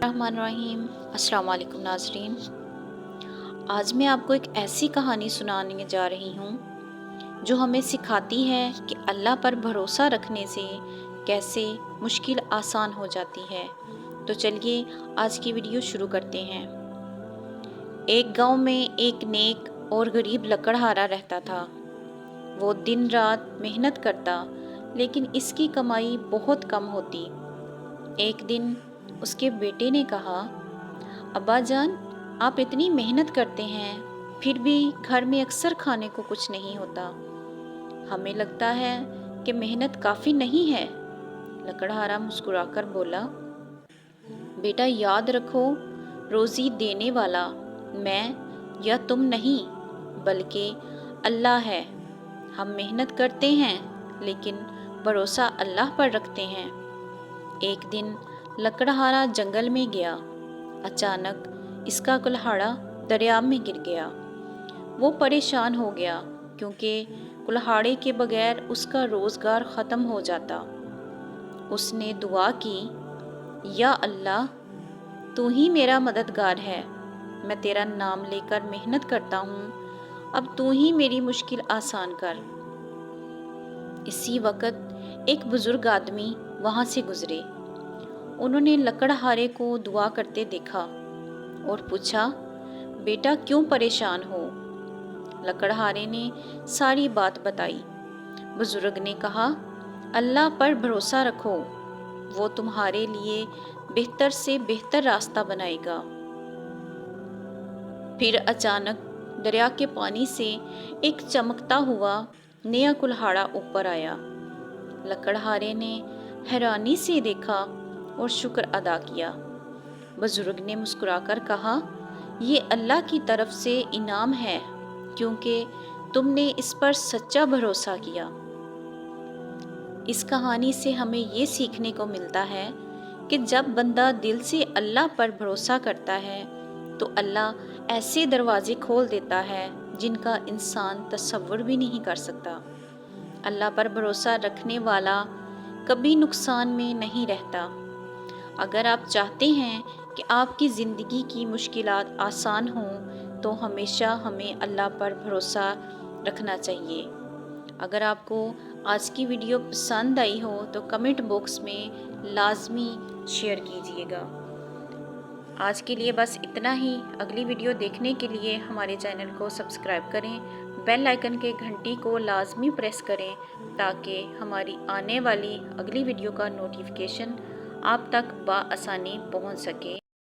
الرحمن الرحیم۔ السلام علیکم ناظرین، آج میں آپ کو ایک ایسی کہانی سنانے جا رہی ہوں جو ہمیں سکھاتی ہے کہ اللہ پر بھروسہ رکھنے سے کیسے مشکل آسان ہو جاتی ہے۔ تو چلیے آج کی ویڈیو شروع کرتے ہیں۔ ایک گاؤں میں ایک نیک اور غریب لکڑہارا رہتا تھا۔ وہ دن رات محنت کرتا لیکن اس کی کمائی بہت کم ہوتی۔ ایک دن اس کے بیٹے نے کہا، ابا جان، آپ اتنی محنت کرتے ہیں پھر بھی گھر میں اکثر کھانے کو کچھ نہیں ہوتا۔ ہمیں لگتا ہے کہ محنت کافی نہیں ہے۔ لکڑہارا مسکرا کر بولا، بیٹا یاد رکھو، روزی دینے والا میں یا تم نہیں بلکہ اللہ ہے۔ ہم محنت کرتے ہیں لیکن بھروسہ اللہ پر رکھتے ہیں۔ ایک دن لکڑہارا جنگل میں گیا۔ اچانک اس کا کلہاڑا دریا میں گر گیا۔ وہ پریشان ہو گیا کیونکہ کلہاڑے کے بغیر اس کا روزگار ختم ہو جاتا۔ اس نے دعا کی، یا اللہ، تو ہی میرا مددگار ہے۔ میں تیرا نام لے کر محنت کرتا ہوں، اب تو ہی میری مشکل آسان کر۔ اسی وقت ایک بزرگ آدمی وہاں سے گزرے۔ انہوں نے لکڑہارے کو دعا کرتے دیکھا اور پوچھا، بیٹا کیوں پریشان ہو؟ لکڑہارے نے ساری بات بتائی۔ بزرگ نے کہا، اللہ پر بھروسہ رکھو، وہ تمہارے لیے بہتر سے بہتر راستہ بنائے گا۔ پھر اچانک دریا کے پانی سے ایک چمکتا ہوا نیا کلہاڑا اوپر آیا۔ لکڑہارے نے حیرانی سے دیکھا اور شکر ادا کیا۔ بزرگ نے مسکرا کر کہا، یہ اللہ کی طرف سے انعام ہے کیونکہ تم نے اس پر سچا بھروسہ کیا۔ اس کہانی سے ہمیں یہ سیکھنے کو ملتا ہے کہ جب بندہ دل سے اللہ پر بھروسہ کرتا ہے تو اللہ ایسے دروازے کھول دیتا ہے جن کا انسان تصور بھی نہیں کر سکتا۔ اللہ پر بھروسہ رکھنے والا کبھی نقصان میں نہیں رہتا۔ اگر آپ چاہتے ہیں کہ آپ کی زندگی کی مشکلات آسان ہوں تو ہمیشہ ہمیں اللہ پر بھروسہ رکھنا چاہیے۔ اگر آپ کو آج کی ویڈیو پسند آئی ہو تو کمنٹ باکس میں لازمی شیئر کیجیے گا۔ آج کے لیے بس اتنا ہی۔ اگلی ویڈیو دیکھنے کے لیے ہمارے چینل کو سبسکرائب کریں، بیل آئیکن کے گھنٹی کو لازمی پریس کریں تاکہ ہماری آنے والی اگلی ویڈیو کا نوٹیفیکیشن آپ تک بآسانی پہنچ سکے۔